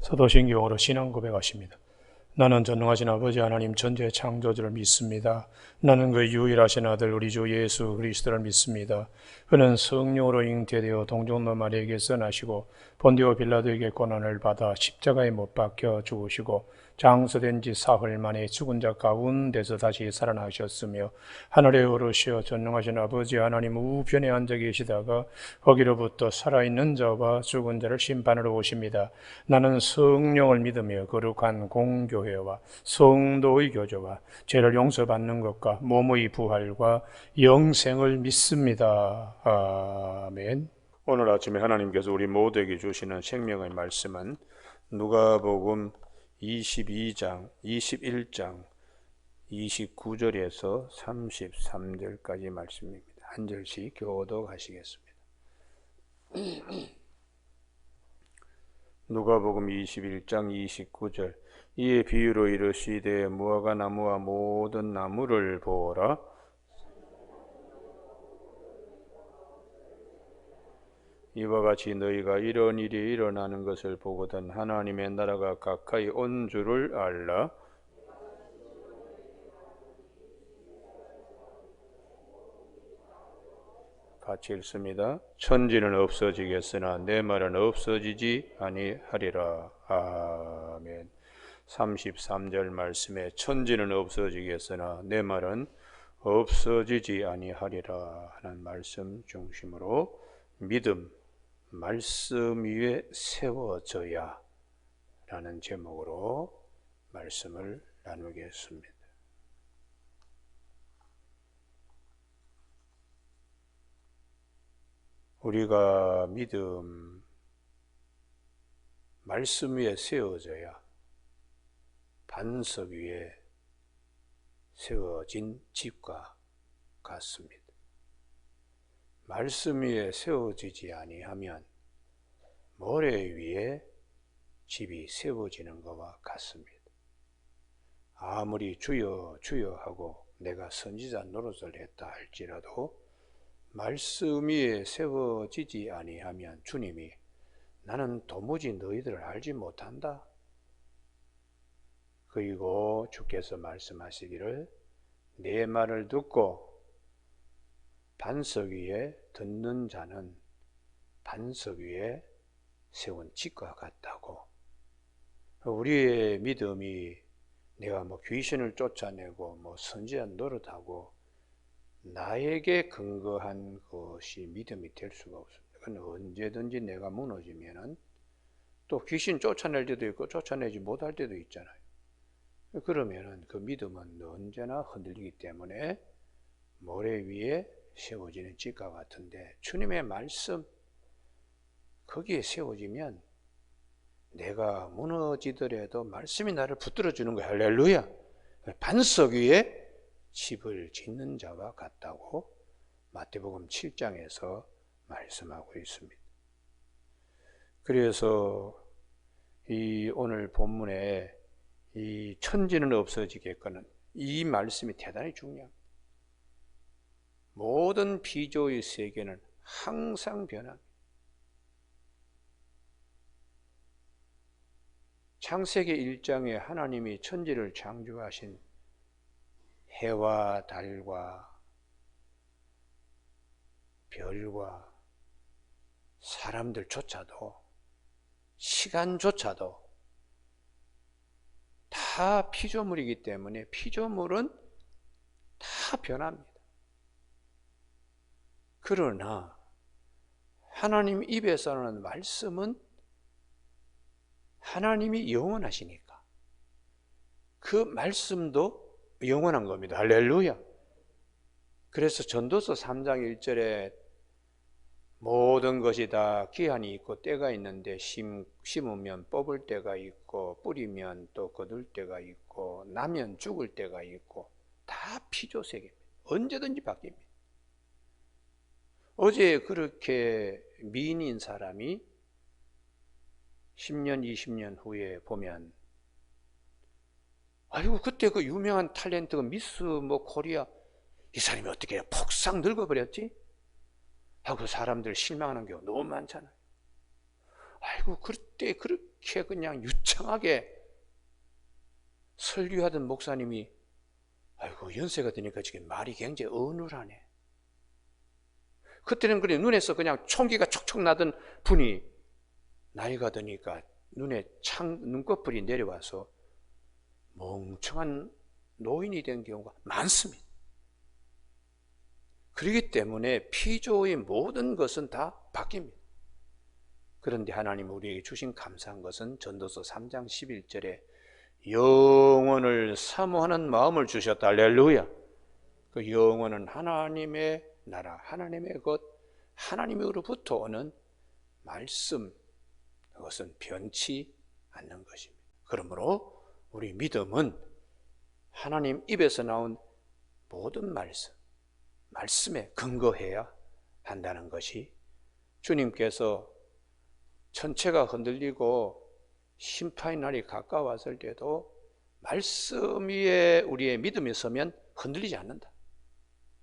사도신경으로 신앙 고백하십니다. 나는 전능하신 아버지 하나님 전지의 창조주를 믿습니다. 나는 그 유일하신 아들 우리 주 예수 그리스도를 믿습니다. 그는 성령으로 잉태되어 동정녀 마리아에게서 나시고 본디오 빌라도에게 고난을 받아 십자가에 못 박혀 죽으시고 장사된 지 사흘 만에 죽은 자 가운데서 다시 살아나셨으며 하늘에 오르시어 전능하신 아버지 하나님 우편에 앉아 계시다가 거기로부터 살아있는 자와 죽은 자를 심판하러 오십니다. 나는 성령을 믿으며 거룩한 공교회와 성도의 교제와 죄를 용서받는 것과 몸의 부활과 영생을 믿습니다. 아멘. 오늘 아침에 하나님께서 우리 모두에게 주시는 생명의 말씀은 누가복음 22장, 21장, 29절에서 33절까지 말씀입니다. 한 절씩 교독하시겠습니다. 누가복음 21장 29절. 이에 비유로 이르시되 무화과 나무와 모든 나무를 보라. 이와 같이 너희가 이런 일이 일어나는 것을 보거든 하나님의 나라가 가까이 온 줄을 알라. 같이 읽습니다. 천지는 없어지겠으나 내 말은 없어지지 아니하리라. 아멘. 33절 말씀에 천지는 없어지겠으나 내 말은 없어지지 아니하리라 하는 말씀 중심으로 믿음, 말씀 위에 세워져야 라는 제목으로 말씀을 나누겠습니다. 우리가 믿음, 말씀 위에 세워져야 반석 위에 세워진 집과 같습니다. 말씀 위에 세워지지 아니하면 모래 위에 집이 세워지는 것과 같습니다. 아무리 주여 주여 하고 내가 선지자 노릇을 했다 할지라도 말씀 위에 세워지지 아니하면 주님이 나는 도무지 너희들을 알지 못한다. 그리고 주께서 말씀하시기를 내 말을 듣고 반석 위에 듣는 자는 반석 위에 세운 집과 같다고. 우리의 믿음이 내가 귀신을 쫓아내고 선지자 노릇하고 나에게 근거한 것이 믿음이 될 수가 없습니다. 그건 언제든지 내가 무너지면은 또 귀신 쫓아낼 때도 있고 쫓아내지 못할 때도 있잖아요. 그러면은 그 믿음은 언제나 흔들리기 때문에 모래 위에 세워지는 집과 같은데 주님의 말씀 거기에 세워지면 내가 무너지더라도 말씀이 나를 붙들어 주는 거야. 할렐루야. 반석 위에 집을 짓는 자와 같다고 마태복음 7장에서 말씀하고 있습니다. 그래서 이 오늘 본문에 이 천지는 없어지겠거늘 이 말씀이 대단히 중요합니다. 모든 피조의 세계는 항상 변합니다. 창세기 1장에 하나님이 천지를 창조하신 해와 달과 별과 사람들조차도 시간조차도 다 피조물이기 때문에 피조물은 다 변합니다. 그러나 하나님 입에서 나오는 말씀은 하나님이 영원하시니까 그 말씀도 영원한 겁니다. 할렐루야. 그래서 전도서 3장 1절에 모든 것이 다 기한이 있고 때가 있는데 심으면 뽑을 때가 있고 뿌리면 또 거둘 때가 있고 나면 죽을 때가 있고 다 피조세계입니다. 언제든지 바뀝니다. 어제 그렇게 미인인 사람이 10년, 20년 후에 보면 아이고 그때 그 유명한 탤런트가 미스 코리아 이 사람이 어떻게 폭삭 늙어버렸지? 하고 사람들 실망하는 경우 너무 많잖아요. 아이고 그때 그렇게 그렇게 그냥 유창하게 설교하던 목사님이 아이고 연세가 드니까 지금 말이 굉장히 어눌하네. 그때는 그래 눈에서 그냥 총기가 촉촉 나던 분이 나이가 드니까 눈에 눈꺼풀이 내려와서 멍청한 노인이 된 경우가 많습니다. 그렇기 때문에 피조의 모든 것은 다 바뀝니다. 그런데 하나님 우리에게 주신 감사한 것은 전도서 3장 11절에 영원을 사모하는 마음을 주셨다. 할렐루야. 그 영원은 하나님의 나라, 하나님의 것, 하나님으로부터 오는 말씀, 그것은 변치 않는 것입니다. 그러므로 우리 믿음은 하나님 입에서 나온 모든 말씀에 근거해야 한다는 것이 주님께서 천체가 흔들리고 심판의 날이 가까웠을 때도 말씀 위에 우리의 믿음이 서면 흔들리지 않는다.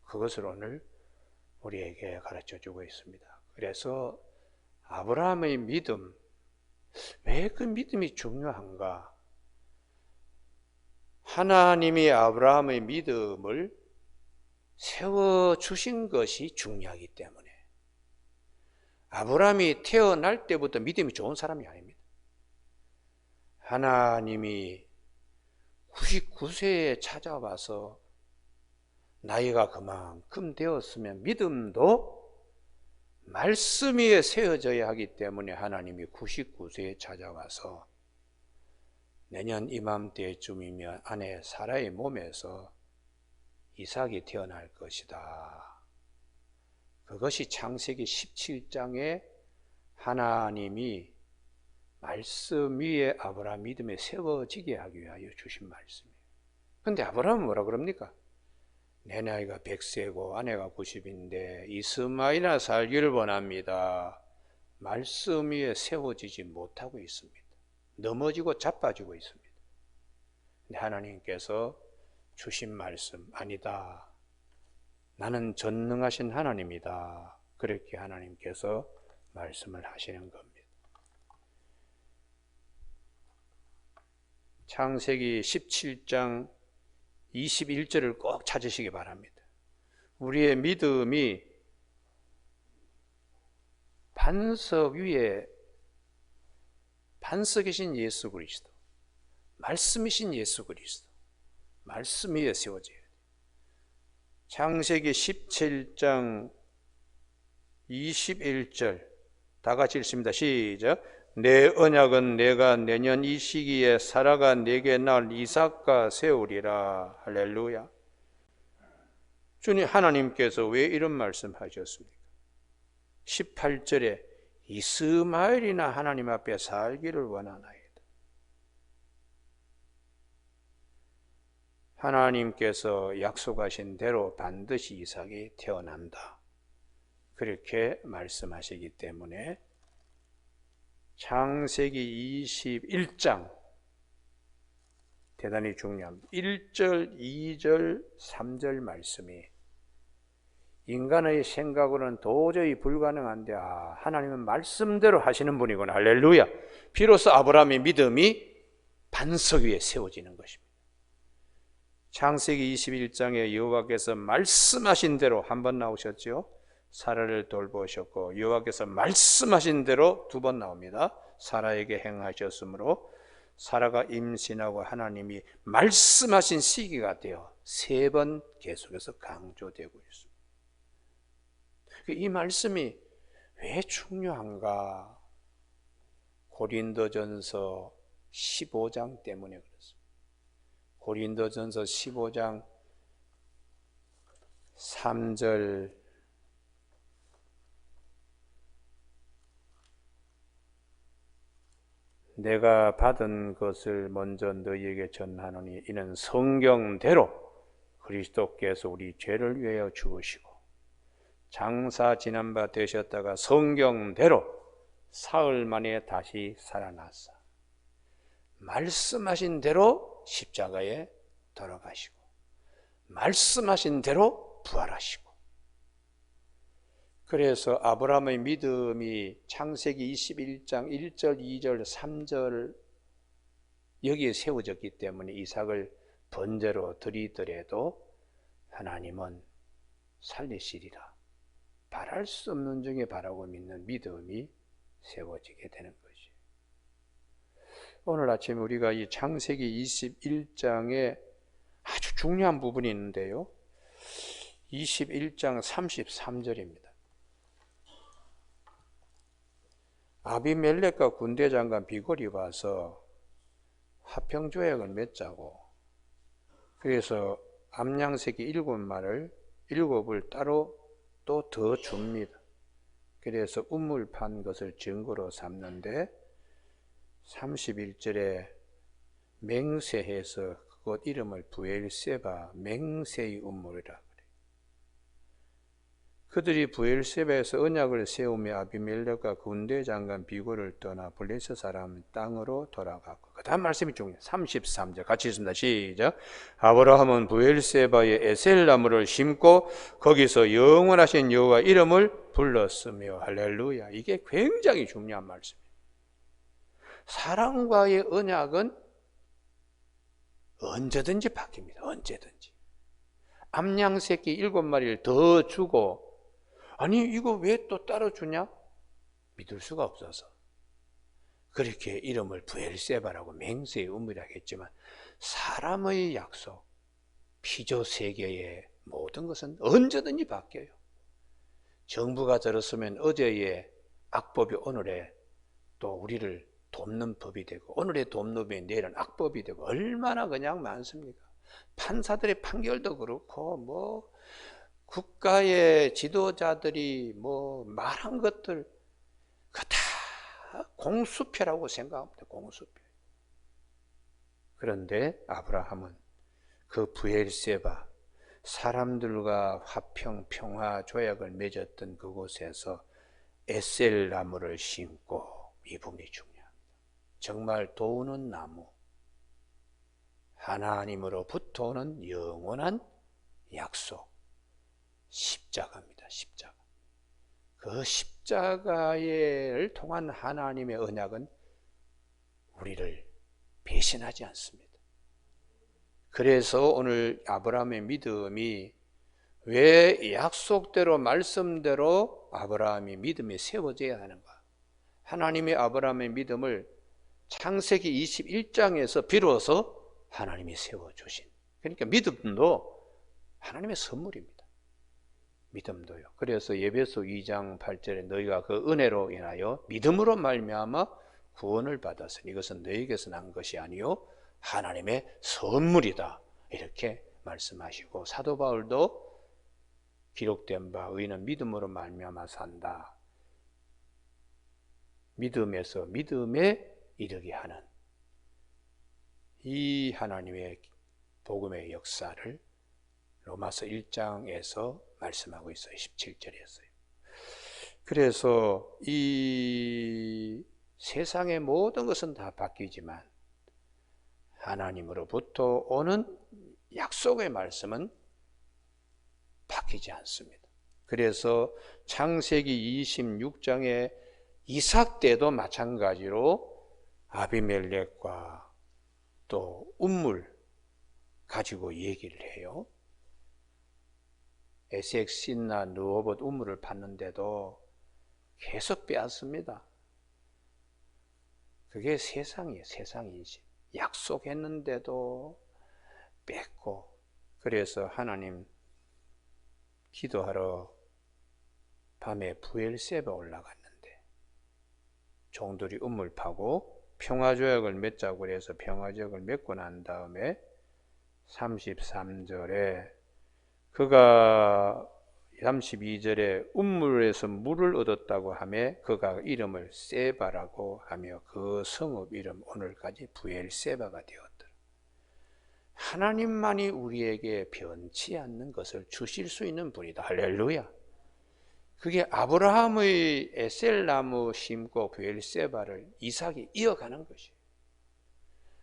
그것을 오늘 우리에게 가르쳐주고 있습니다. 그래서 아브라함의 믿음, 왜 그 믿음이 중요한가? 하나님이 아브라함의 믿음을 세워주신 것이 중요하기 때문에 아브라함이 태어날 때부터 믿음이 좋은 사람이 아닙니다. 하나님이 99세에 찾아와서 나이가 그만큼 되었으면 믿음도 말씀 위에 세워져야 하기 때문에 하나님이 99세에 찾아와서 내년 이맘때쯤이면 아내 사라의 몸에서 이삭이 태어날 것이다. 그것이 창세기 17장에 하나님이 말씀 위에 아브라함 믿음에 세워지게 하기 위하여 주신 말씀이에요. 그런데 아브라함은 뭐라 그럽니까? 내 나이가 100세고 아내가 90인데 이스마엘이나 살기를 원합니다. 말씀 위에 세워지지 못하고 있습니다. 넘어지고 자빠지고 있습니다. 근데 하나님께서 주신 말씀, 아니다. 나는 전능하신 하나님이다. 그렇게 하나님께서 말씀을 하시는 겁니다. 창세기 17장 21절을 꼭 찾으시기 바랍니다. 우리의 믿음이 반석 위에 반석이신 예수 그리스도, 말씀이신 예수 그리스도, 말씀 위에 세워져야 돼요. 창세기 17장 21절 다 같이 읽습니다. 시작. 내 언약은 내가 내년 이 시기에 사라가 내게 낳을 이삭과 세우리라. 할렐루야. 주님 하나님께서 왜 이런 말씀하셨습니까? 18절에 이스마엘이나 하나님 앞에 살기를 원하나이다. 하나님께서 약속하신 대로 반드시 이삭이 태어난다. 그렇게 말씀하시기 때문에 창세기 21장 대단히 중요합니다. 1절, 2절, 3절 말씀이 인간의 생각으로는 도저히 불가능한데 하나님은 말씀대로 하시는 분이구나. 할렐루야. 비로소 아브라함의 믿음이 반석 위에 세워지는 것입니다. 창세기 21장에 여호와께서 말씀하신 대로 한 번 나오셨죠. 사라를 돌보셨고 여호와께서 말씀하신 대로 두 번 나옵니다. 사라에게 행하셨으므로 사라가 임신하고 하나님이 말씀하신 시기가 되어 세 번 계속해서 강조되고 있습니다. 이 말씀이 왜 중요한가? 고린도전서 15장 때문에 그렇습니다. 고린도전서 15장 3절 내가 받은 것을 먼저 너희에게 전하노니 이는 성경대로 그리스도께서 우리 죄를 위하여 죽으시고 장사 지난 바 되셨다가 성경대로 사흘 만에 다시 살아났사. 말씀하신 대로 십자가에 돌아가시고 말씀하신 대로 부활하시고 그래서 아브라함의 믿음이 창세기 21장 1절, 2절, 3절 여기에 세워졌기 때문에 이삭을 번제로 드리더라도 하나님은 살리시리라. 바랄 수 없는 중에 바라고 믿는 믿음이 세워지게 되는 것이. 오늘 아침에 우리가 이 창세기 21장에 아주 중요한 부분이 있는데요. 21장 33절입니다. 아비멜렉과 군대장관 비골이 와서 화평조약을 맺자고, 그래서 암양새끼 7을 따로 또 더 줍니다. 그래서 우물 판 것을 증거로 삼는데 31절에 맹세해서 그곳 이름을 부엘세바 맹세의 우물이라 그래요. 그들이 부엘세바에서 언약을 세우며 아비멜렉과 군대장관 비골을 떠나 블레셋 사람 땅으로 돌아갔고, 그 다음 말씀이 중요해요. 33절 같이 읽습니다. 시작. 아브라함은 부엘세바에 에셀나무를 심고 거기서 영원하신 여호와 이름을 불렀으며. 할렐루야. 이게 굉장히 중요한 말씀이에요. 사람과의 언약은 언제든지 바뀝니다. 언제든지. 암양새끼 7마리를 더 주고, 아니 이거 왜 또 따로 주냐? 믿을 수가 없어서 그렇게 이름을 부엘세바라고 맹세의 우물이라고 했지만, 사람의 약속, 피조 세계의 모든 것은 언제든지 바뀌어요. 정부가 들었으면 어제의 악법이 오늘의 또 우리를 돕는 법이 되고, 오늘의 돕는 법이 내일은 악법이 되고, 얼마나 그냥 많습니까? 판사들의 판결도 그렇고, 뭐 국가의 지도자들이 뭐 말한 것들 그 다 공수표라고 생각합니다. 공수표. 그런데 아브라함은 그 부엘세바, 사람들과 화평 평화 조약을 맺었던 그곳에서 에셀 나무를 심고, 이 부분이 중요합니다. 정말 도우는 나무, 하나님으로부터 오는 영원한 약속, 십자가입니다. 십자가. 그 십자가를 통한 하나님의 언약은 우리를 배신하지 않습니다. 그래서 오늘 아브라함의 믿음이 왜 약속대로 말씀대로 아브라함이 믿음이 세워져야 하는가? 하나님의 아브라함의 믿음을 창세기 21장에서 비로소 하나님이 세워주신, 그러니까 믿음도 하나님의 선물입니다. 믿음도요. 그래서 에베소 2장 8절에 너희가 그 은혜로 인하여 믿음으로 말미암아 구원을 받았으니 이것은 너희에게서 난 것이 아니요 하나님의 선물이다, 이렇게 말씀하시고, 사도 바울도 기록된 바 의인은 믿음으로 말미암아 산다, 믿음에서 믿음에 이르게 하는 이 하나님의 복음의 역사를 로마서 1장에서 말씀하고 있어요. 17절이었어요. 그래서 이 세상의 모든 것은 다 바뀌지만 하나님으로부터 오는 약속의 말씀은 바뀌지 않습니다. 그래서 창세기 26장에 이삭 때도 마찬가지로 아비멜렉과 또 우물 가지고 얘기를 해요. 에섹 신나 느호봇 우물을 팠는데도 계속 빼앗습니다. 그게 세상이에요. 세상 인식. 약속했는데도 뺏고. 그래서 하나님 기도하러 밤에 부엘세바 올라갔는데 종들이 우물 파고 평화조약을 맺자고 해서 평화조약을 맺고 난 다음에 33절에 그가 32절에 우물에서 물을 얻었다고 하며 그가 이름을 세바라고 하며 그 성읍 이름 오늘까지 부엘세바가 되었더라. 하나님만이 우리에게 변치 않는 것을 주실 수 있는 분이다. 할렐루야. 그게 아브라함의 에셀나무 심고 부엘세바를 이삭이 이어가는 것이에요.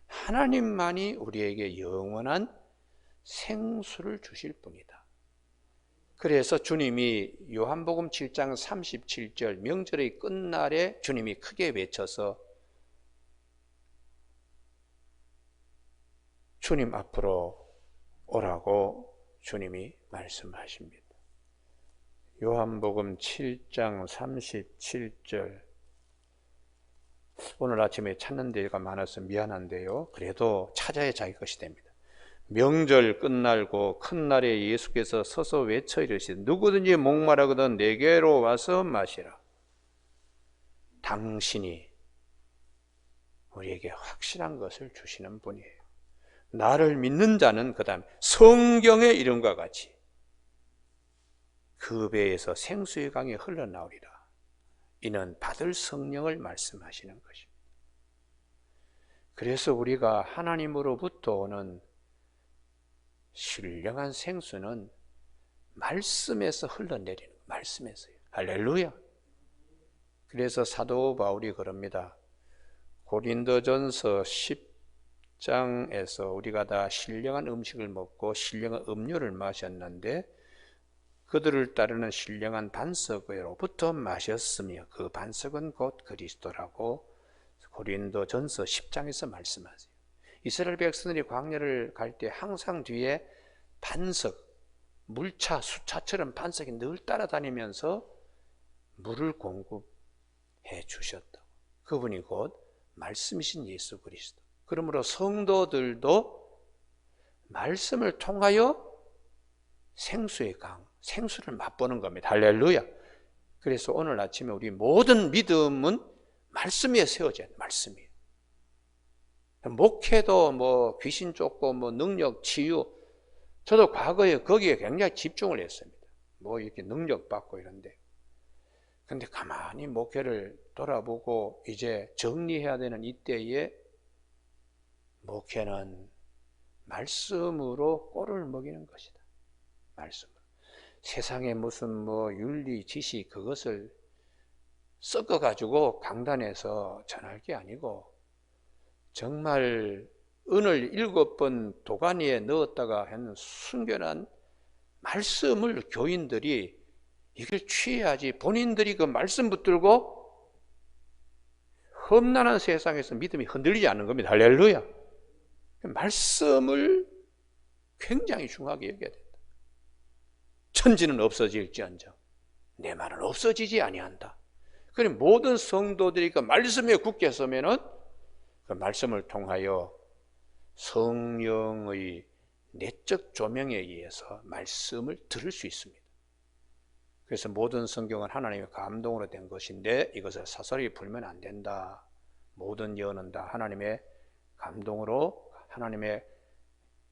하나님만이 우리에게 영원한 생수를 주실 분이다. 그래서 주님이 요한복음 7장 37절 명절의 끝날에 주님이 크게 외쳐서 주님 앞으로 오라고 주님이 말씀하십니다. 요한복음 7장 37절. 오늘 아침에 찾는 데가 많아서 미안한데요. 그래도 찾아야 자기 것이 됩니다. 명절 끝날고 큰 날에 예수께서 서서 외쳐 이르시되 누구든지 목마르거든 내게로 와서 마시라. 당신이 우리에게 확실한 것을 주시는 분이에요. 나를 믿는 자는 그 다음에 성경의 이름과 같이 그 배에서 생수의 강이 흘러나오리라. 이는 받을 성령을 말씀하시는 것입니다. 그래서 우리가 하나님으로부터 오는 신령한 생수는 말씀에서 흘러내리는 거예요. 말씀에서요. 할렐루야. 그래서 사도 바울이 그럽니다. 고린도전서 10장에서 우리가 다 신령한 음식을 먹고 신령한 음료를 마셨는데 그들을 따르는 신령한 반석으로부터 마셨으며 그 반석은 곧 그리스도라고 고린도전서 10장에서 말씀하세요. 이스라엘 백성들이 광야를 갈 때 항상 뒤에 반석, 물차, 수차처럼 반석이 늘 따라다니면서 물을 공급해 주셨다. 그분이 곧 말씀이신 예수 그리스도. 그러므로 성도들도 말씀을 통하여 생수의 강, 생수를 맛보는 겁니다. 할렐루야. 그래서 오늘 아침에 우리 모든 믿음은 말씀 위에 세워져야 돼요. 말씀 위에. 목회도 뭐 귀신 쫓고 뭐 능력, 치유. 저도 과거에 거기에 굉장히 집중을 했습니다. 뭐 이렇게 능력 받고 이런데. 근데 가만히 목회를 돌아보고 이제 정리해야 되는 이때에 목회는 말씀으로 꼴을 먹이는 것이다. 말씀으로. 세상에 무슨 뭐 윤리, 지식 그것을 섞어가지고 강단에서 전할 게 아니고 정말 은을 7번 도가니에 넣었다가 하는 순결한 말씀을 교인들이 이걸 취해야지 본인들이 그 말씀 붙들고 험난한 세상에서 믿음이 흔들리지 않는 겁니다. 할렐루야. 말씀을 굉장히 중요하게 여겨야 된다. 천지는 없어질지언정 내 말은 없어지지 아니한다. 그럼 모든 성도들이 그 말씀에 굳게 서면은 그 말씀을 통하여 성령의 내적 조명에 의해서 말씀을 들을 수 있습니다. 그래서 모든 성경은 하나님의 감동으로 된 것인데 이것을 사설이 풀면 안 된다. 모든 예언은 다 하나님의 감동으로 하나님의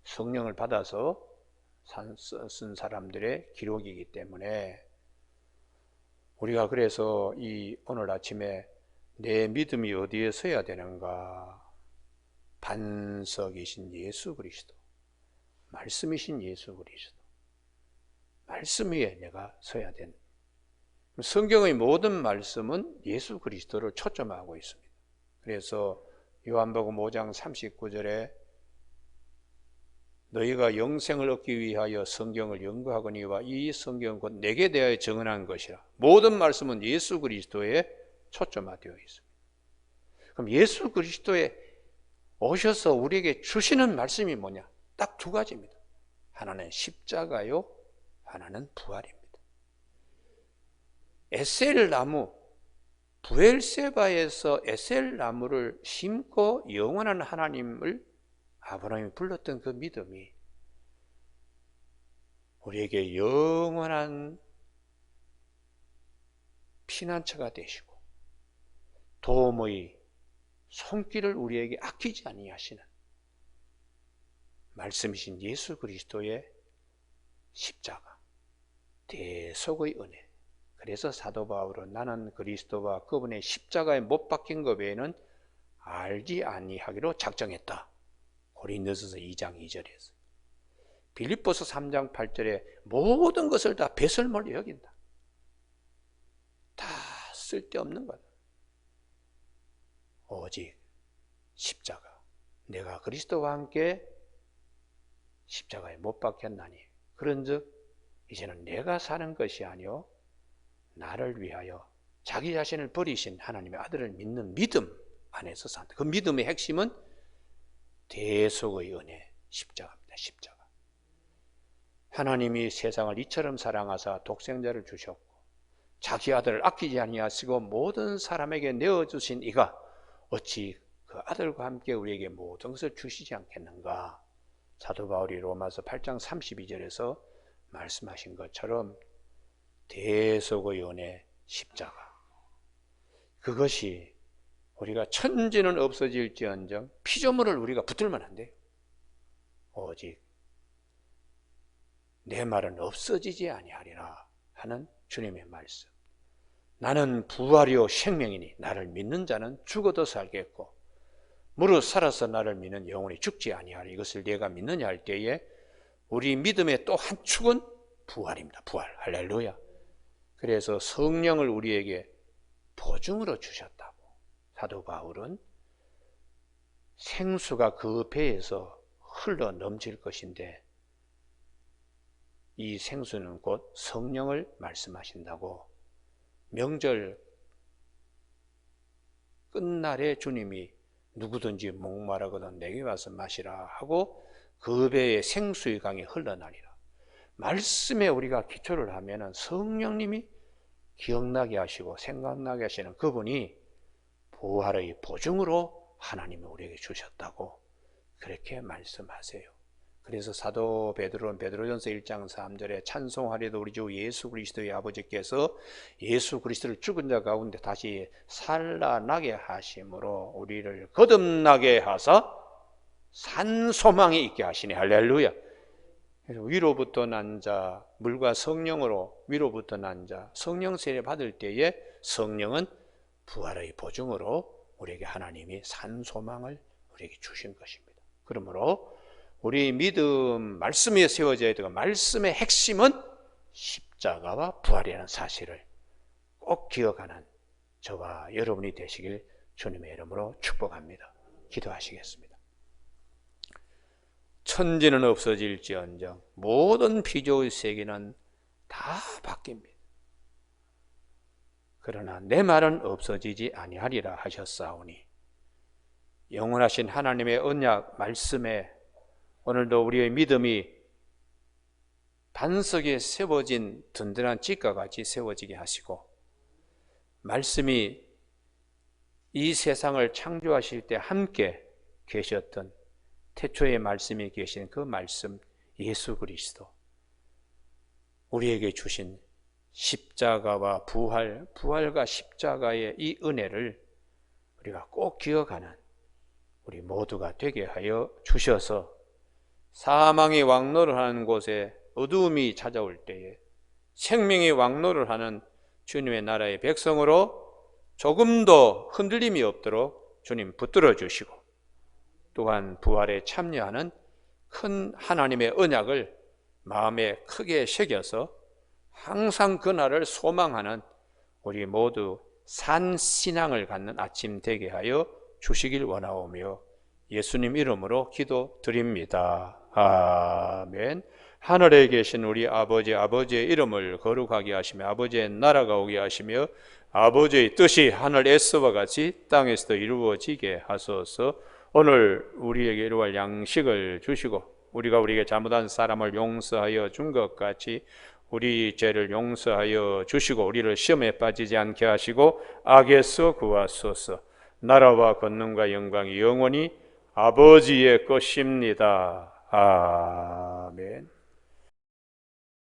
성령을 받아서 쓴 사람들의 기록이기 때문에 우리가 그래서 오늘 아침에 내 믿음이 어디에 서야 되는가? 반석이신 예수 그리스도, 말씀이신 예수 그리스도, 말씀 위에 내가 서야 된다. 성경의 모든 말씀은 예수 그리스도를 초점하고 있습니다. 그래서 요한복음 5장 39절에 너희가 영생을 얻기 위하여 성경을 연구하거니와 이 성경은 곧 내게 대하여 정언한 것이라. 모든 말씀은 예수 그리스도에 초점화되어 있습니다. 그럼 예수 그리스도에 오셔서 우리에게 주시는 말씀이 뭐냐? 딱 두 가지입니다. 하나는 십자가요, 하나는 부활입니다. 에셀 나무, 부엘세바에서 에셀 나무를 심고 영원한 하나님을 아브라함이 불렀던 그 믿음이 우리에게 영원한 피난처가 되시고 도움의 손길을 우리에게 아끼지 아니하시는 말씀이신 예수 그리스도의 십자가, 대속의 은혜. 그래서 사도 바울은 나는 그리스도와 그분의 십자가에 못 박힌 것 외에는 알지 아니하기로 작정했다. 고린도전서 2장 2절에서. 빌립보서 3장 8절에 모든 것을 다 배설물로 여긴다. 다 쓸데없는 거다. 오직 십자가. 내가 그리스도와 함께 십자가에 못 박혔나니. 그런즉 이제는 내가 사는 것이 아니요 나를 위하여 자기 자신을 버리신 하나님의 아들을 믿는 믿음 안에서 산다. 그 믿음의 핵심은 대속의 은혜, 십자가입니다. 십자가. 하나님이 세상을 이처럼 사랑하사 독생자를 주셨고 자기 아들을 아끼지 아니하시고 모든 사람에게 내어주신 이가 어찌 그 아들과 함께 우리에게 모든 것을 주시지 않겠는가. 사도 바울이 로마서 8장 32절에서 말씀하신 것처럼 대속의 은혜, 십자가, 그것이 우리가 천지는 없어질지언정 피조물을 우리가 붙들면 안 돼요. 오직 내 말은 없어지지 아니하리라 하는 주님의 말씀. 나는 부활이요 생명이니 나를 믿는 자는 죽어도 살겠고 무릇 살아서 나를 믿는 영혼이 죽지 아니하리. 이것을 내가 믿느냐 할 때에 우리 믿음의 또 한 축은 부활입니다. 부활. 할렐루야. 그래서 성령을 우리에게 보증으로 주셨다고. 사도 바울은 생수가 그 배에서 흘러 넘칠 것인데 이 생수는 곧 성령을 말씀하신다고. 명절 끝날에 주님이 누구든지 목마르거든 내게 와서 마시라 하고 그 배에 생수의 강이 흘러나리라. 말씀에 우리가 기초를 하면은 성령님이 기억나게 하시고 생각나게 하시는 그분이 부활의 보증으로 하나님이 우리에게 주셨다고 그렇게 말씀하세요. 그래서 사도 베드로는 베드로전서 1장 3절에 찬송하리도 우리 주 예수 그리스도의 아버지께서 예수 그리스도를 죽은 자 가운데 다시 살아나게 하심으로 우리를 거듭나게 하사 산 소망이 있게 하시니. 할렐루야. 그래서 위로부터 난 자, 물과 성령으로 위로부터 난 자, 성령 세례 받을 때에 성령은 부활의 보증으로 우리에게 하나님이 산 소망을 우리에게 주신 것입니다. 그러므로 우리 믿음 말씀에 세워져야 되고 말씀의 핵심은 십자가와 부활이라는 사실을 꼭 기억하는 저와 여러분이 되시길 주님의 이름으로 축복합니다. 기도하시겠습니다. 천지는 없어질지언정 모든 피조의 세계는 다 바뀝니다. 그러나 내 말은 없어지지 아니하리라 하셨사오니 영원하신 하나님의 언약 말씀에 오늘도 우리의 믿음이 반석에 세워진 든든한 집과 같이 세워지게 하시고 말씀이 이 세상을 창조하실 때 함께 계셨던 태초의 말씀이 계신 그 말씀 예수 그리스도 우리에게 주신 십자가와 부활과 십자가의 이 은혜를 우리가 꼭 기억하는 우리 모두가 되게 하여 주셔서 사망이 왕노를 하는 곳에 어두움이 찾아올 때에 생명이 왕노를 하는 주님의 나라의 백성으로 조금도 흔들림이 없도록 주님 붙들어 주시고 또한 부활에 참여하는 큰 하나님의 언약을 마음에 크게 새겨서 항상 그 날을 소망하는 우리 모두 산신앙을 갖는 아침 되게 하여 주시길 원하오며 예수님 이름으로 기도드립니다. 아멘. 하늘에 계신 우리 아버지의 이름을 거룩하게 하시며 아버지의 나라가 오게 하시며 아버지의 뜻이 하늘에서와 같이 땅에서도 이루어지게 하소서. 오늘 우리에게 이루어갈 양식을 주시고 우리가 우리에게 잘못한 사람을 용서하여 준 것 같이 우리 죄를 용서하여 주시고 우리를 시험에 빠지지 않게 하시고 악에서 구하소서. 나라와 권능과 영광이 영원히 아버지의 것입니다. 아멘.